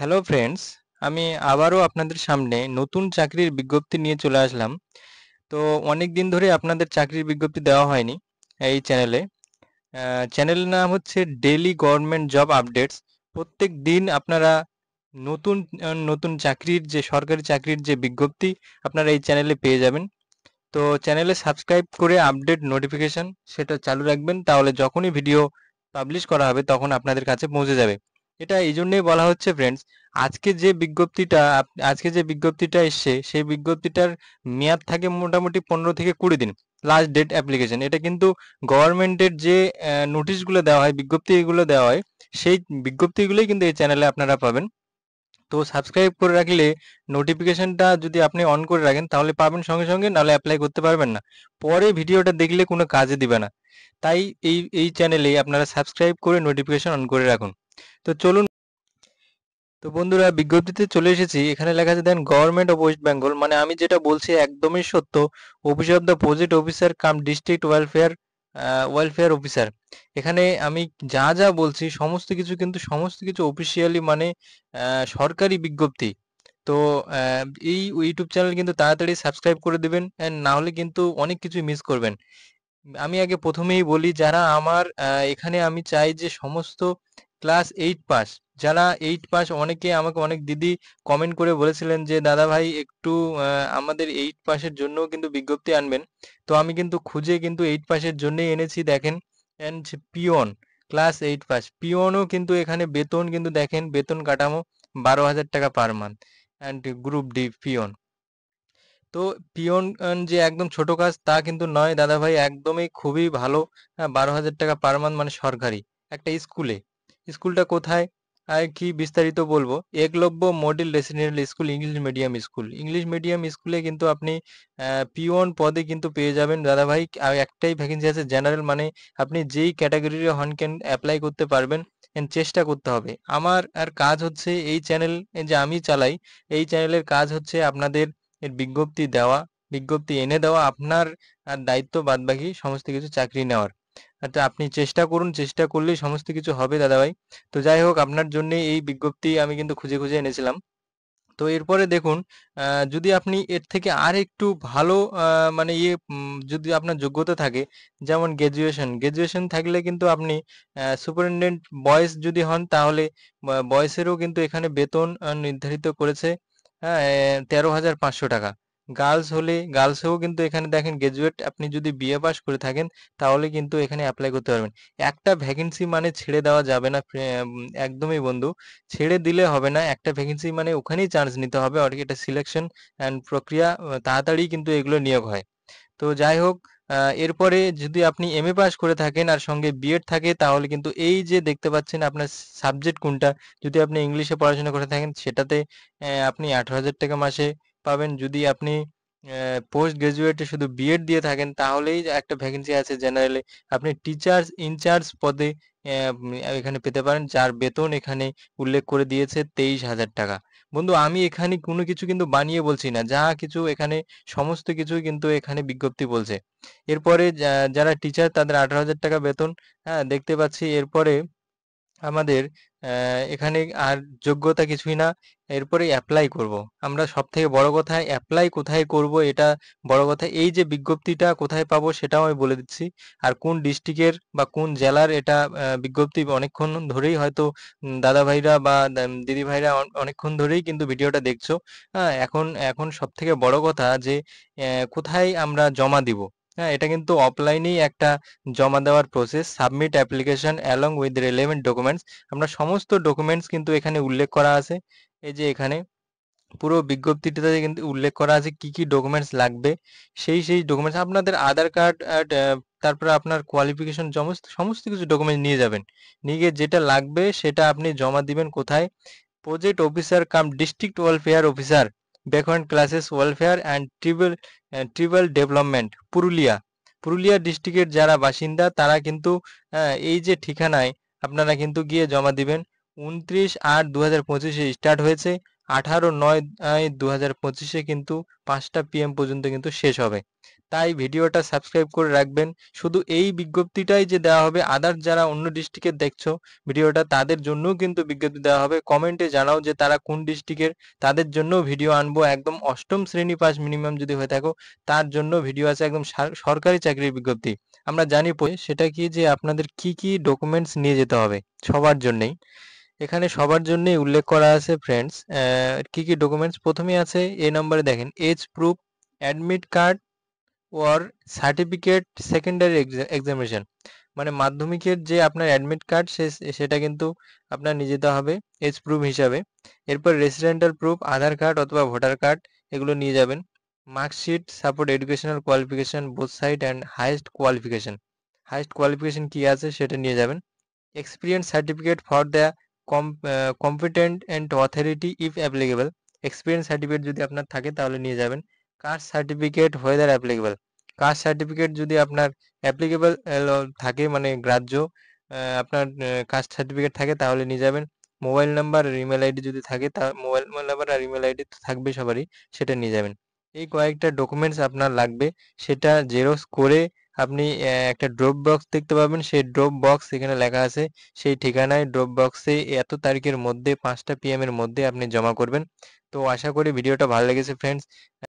Hello friends, আমি আবারও আপনাদের সামনে নতুন চাকরির বিজ্ঞপ্তি নিয়ে চলে আসলাম। তো অনেক দিন ধরে আপনাদের চাকরির বিজ্ঞপ্তি দেওয়া হয়নি এই চ্যানেলে। চ্যানেলের নাম হচ্ছে ডেইলি গভর্নমেন্ট জব আপডেটস। প্রত্যেক দিন আপনারা নতুন নতুন চাকরির যে সরকারি চাকরির যে বিজ্ঞপ্তি আপনারা এই চ্যানেলে পেয়ে যাবেন। তো চ্যানেলে সাবস্ক্রাইব করে আপডেট নোটিফিকেশন সেটা চালু রাখবেন, তাহলে যখনই ভিডিও পাবলিশ করা হবে তখন আপনাদের কাছে পৌঁছে যাবে। এটা এই জন্যই বলা হচ্ছে ফ্রেন্ডস, আজকে যে বিজ্ঞপ্তিটা এসছে সেই বিজ্ঞপ্তিটার মেয়াদ থাকে মোটামুটি 15 থেকে 20 দিন, লাস্ট ডেট অ্যাপ্লিকেশন। এটা কিন্তু গভর্নমেন্টের যে নোটিশগুলো দেওয়া হয়, বিজ্ঞপ্তিগুলো দেওয়া হয়, সেই বিজ্ঞপ্তিগুলোই কিন্তু এই চ্যানেলে আপনারা পাবেন। তো সাবস্ক্রাইব করে রাখলে নোটিফিকেশনটা যদি আপনি অন করে রাখেন তাহলে পাবেন সঙ্গে সঙ্গে, নাহলে অ্যাপ্লাই করতে পারবেন না। পরে ভিডিওটা দেখলে কোনো কাজে দিবে না। তাই এই চ্যানেলে আপনারা সাবস্ক্রাইব করে নোটিফিকেশন অন করে রাখুন। তো চলুন। তো বন্ধুরা, বিজ্ঞপ্তিতে চলে এসেছি। এখানে লেখা আছে দেন গভর্নমেন্ট অফ ওয়েস্ট বেঙ্গল, মানে আমি যেটা বলছি একদমই সত্য। Office of the project officer come district welfare officer. এখানে আমি যা যা বলছি সমস্ত কিছু অফিসিয়ালি, মানে সরকারি বিজ্ঞপ্তি। তো এই ইউটিউব চ্যানেল কিন্তু তাড়াতাড়ি সাবস্ক্রাইব করে দিবেন, না হলে কিন্তু অনেক কিছু মিস করবেন। আমি আগে প্রথমেই বলি, যারা আমার এখানে আমি চাই যে সমস্ত ক্লাস 8 পাস, যারা 8 পাস, অনেকে আমাকে অনেক দিদি কমেন্ট করে বলেছিলেন যে দাদা ভাই একটু আমাদের 8 পাসের জন্যও কিন্তু বিজ্ঞপ্তি আনবেন। তো আমি কিন্তু খুঁজে কিন্তু 8 পাসের জন্যই এনেছি। দেখেন, পিওন, ক্লাস 8 পাস পিওনও কিন্তু এখানে বেতন কিন্তু দেখেন, বেতন কাঠামো 12,000 টাকা per month. And group D peon. তো পিওন যে একদম ছোট কাজ তা কিন্তু নয় দাদা ভাই, একদমই খুবই ভালো। 12,000 টাকা পার মান্থ, মানে সরকারি একটা স্কুলে। স্কুলটা কোথায় আর কি বিস্তারিত বলবো। Eklavya model residential school, English medium স্কুলে কিন্তু আপনি পিওন পদে কিন্তু পেয়ে যাবেন দাদা ভাই। আর একটাই ভ্যাকেন্সি আছে, জেনারেল, মানে আপনি যেই ক্যাটাগরির হন কেন অ্যাপ্লাই করতে পারবেন। and চেষ্টা করতে হবে। আমার আর কাজ হচ্ছে এই চ্যানেল যে আমি চালাই, এই চ্যানেলের কাজ হচ্ছে আপনাদের এর বিজ্ঞপ্তি দেওয়া, বিজ্ঞপ্তি এনে দেওয়া। আপনার আর দায়িত্ব বাদবাকি সমস্ত কিছু চাকরি নেওয়ার। আচ্ছা, আপনি চেষ্টা করুন, চেষ্টা করলেই সমস্ত কিছু হবে দাদাভাই। তো যাই হোক, আপনার জন্য এই বিজ্ঞপ্তি আমি কিন্তু খুঁজে খুঁজে এনেছিলাম। তো এরপরে দেখুন, যদি আপনি এর থেকে আর একটু ভালো, মানে যদি আপনার যোগ্যতা থাকে, যেমন গ্র্যাজুয়েশন থাকলে কিন্তু আপনি সুপারিনটেন্ডেন্ট বয়েজ যদি হন, তাহলে বয়েসেরও কিন্তু এখানে বেতন নির্ধারিত করেছে। হ্যাঁ, 13,500 টাকা। গার্লসেও কিন্তু এখানে দেখেন, গ্রাজুয়েট আপনি যদি বিএ পাস করে থাকেন তাহলে কিন্তু এখানে অ্যাপ্লাই করতে পারবেন। একটা ভ্যাকেন্সি মানে ছেড়ে দেওয়া যাবে না, একদমই বন্ধু। ছেড়ে দিলে হবে না। একটা ভ্যাকেন্সি মানে ওখানেই চান্স নিতে হবে, আর এটা সিলেকশন অ্যান্ড প্রক্রিয়া তাড়াতাড়ি কিন্তু এগুলো নিয়োগ হয়। তো যাই হোক, এরপরে যদি আপনি এমএ পাস করে থাকেন আর সঙ্গে বিএড থাকে, তাহলে কিন্তু এই যে দেখতে পাচ্ছেন আপনার সাবজেক্ট কোনটা, যদি আপনি ইংলিশে পড়াশোনা করে থাকেন সেটাতে আপনি 18,000 টাকা মাসে পাবেন। যদি আপনি পোস্ট গ্রাজুয়েটে শুধু বিএড দিয়ে থাকেন তাহলেই একটা ভ্যাকেন্সি আছে জেনারেলে, আপনি টিচার্স ইনচার্জ পদে এখানে পেতে পারেন, যার বেতন এখানে উল্লেখ করে দিয়েছে 23,000 টাকা। বন্ধু, আমি এখানে কোনো কিছু কিন্তু বানিয়ে বলছি না, যা কিছু এখানে সমস্ত কিছুই কিন্তু এখানে বিজ্ঞপ্তি বলছে। এরপরে যারা টিচার তাদের 18,000 টাকা বেতন। হ্যাঁ, দেখতে পাচ্ছি। এরপরে আমাদের এখানে আর যোগ্যতা কিছুই না। এরপরে অ্যাপ্লাই করব। আমরা সবথেকে বড় কথা, অ্যাপ্লাই কোথায় করব এটা বড় কথা। এই যে বিজ্ঞপ্তিটা কোথায় পাবো সেটাও আমি বলে দিচ্ছি। আর কোন ডিস্ট্রিক্টের বা কোন জেলার এটা বিজ্ঞপ্তি, অনেকক্ষণ ধরেই হয়তো দাদা ভাইরা বা দিদি ভাইরা অনেকক্ষণ ধরেই কিন্তু ভিডিওটা দেখছো। হ্যাঁ, এখন এখন সবথেকে বড় কথা যে কোথায় আমরা জমা দিব। হ্যাঁ, এটা কিন্তু অফলাইনেই একটা জমা দেওয়ার process. Submit application along with relevant documents. আমরা সমস্ত ডকুমেন্টস কিন্তু এখানে উল্লেখ করা আছে। এই যে এখানে পুরো বিজ্ঞপ্তিটাতে কিন্তু উল্লেখ করা আছে কি কি ডকুমেন্টস লাগবে। সেই ডকুমেন্টস আপনাদের আধার কার্ড, তারপরে আপনার কোয়ালিফিকেশন, সমস্ত সমস্ত কিছু ডকুমেন্ট নিয়ে যাবেন। নিয়ে গিয়ে যেটা লাগবে সেটা আপনি জমা দিবেন কোথায়? Project officer come district welfare officer, backward classes welfare and ট্রিবাল development, Purulia. Purulia ডিস্ট্রিক্টের যারা বাসিন্দা তারা কিন্তু এই যে ঠিকানায় আপনারা কিন্তু গিয়ে জমা দিবেন। 29/8/2025 স্টার্ট হয়েছে, 18/9/2025 কিন্তু 5টা PM পর্যন্ত কিন্তু শেষ হবে। তাই ভিডিওটা সাবস্ক্রাইব করে রাখবেন। শুধু এই বিজ্ঞপ্তিটাই যে দেওয়া হবে, আদার্স যারা অন্য ডিস্ট্রিক্টের দেখছো ভিডিওটা, তাদের জন্যও কিন্তু বিজ্ঞপ্তি দেওয়া হবে। কমেন্টে জানাও যে তারা কোন ডিস্ট্রিক্টের, তাদের জন্যও ভিডিও আনবো। একদম অষ্টম শ্রেণী পাস মিনিমাম যদি হয়ে থাকো, তার জন্য ভিডিও আছে, একদম সরকারি চাকরির বিজ্ঞপ্তি। আমরা জানি সেটা কি, যে আপনাদের কি কি ডকুমেন্টস নিয়ে যেতে হবে সবার জন্যই। এখানে সবার জন্যই উল্লেখ করা আছে ফ্রেন্ডস, কি কি ডকুমেন্টস। প্রথমেই আছে এ নম্বরে দেখেন, এজ প্রুফ, অ্যাডমিট কার্ড ওর সার্টিফিকেট সেকেন্ডারি এক্সামিনেশন, মানে মাধ্যমিকের যে আপনার অ্যাডমিট কার্ড সেটা কিন্তু আপনার নিয়ে যেতে হবে এজ প্রুফ হিসাবে। এরপর রেসিডেন্টাল প্রুফ, আধার কার্ড অথবা ভোটার কার্ড, এগুলো নিয়ে যাবেন। Marksheet support educational qualification both side and highest qualification, highest qualification কি আছে সেটা নিয়ে যাবেন। Experience certificate for the competent and authority if applicable, experience certificate যদি আপনার থাকে তাহলে নিয়ে যাবেন। Caste certificate whether applicable, caste certificate যদি আপনার অ্যাপ্লিকেবল থাকে, মানে গ্রাহ্য, আপনার কাস্ট সার্টিফিকেট থাকে তাহলে নিয়ে যাবেন। মোবাইল নাম্বার আর ইমেল আইডি যদি থাকে, তা মোবাইল নাম্বার আর ইমেল আইডি তো থাকবে সবারই, সেটা নিয়ে যাবেন। এই কয়েকটা ডকুমেন্টস আপনার লাগবে, সেটা জেরক্স করে আপনি একটা ড্রপ বক্স দেখতে পাবেন, সেই ড্রপ বক্স এখানে লেখা আছে, সেই ঠিকানায় ড্রপ বক্সে এত তারিখের মধ্যে 5টা PM এর মধ্যে আপনি জমা করবেন। তো আশা করি ভিডিওটা ভালো লেগেছে ফ্রেন্ডস।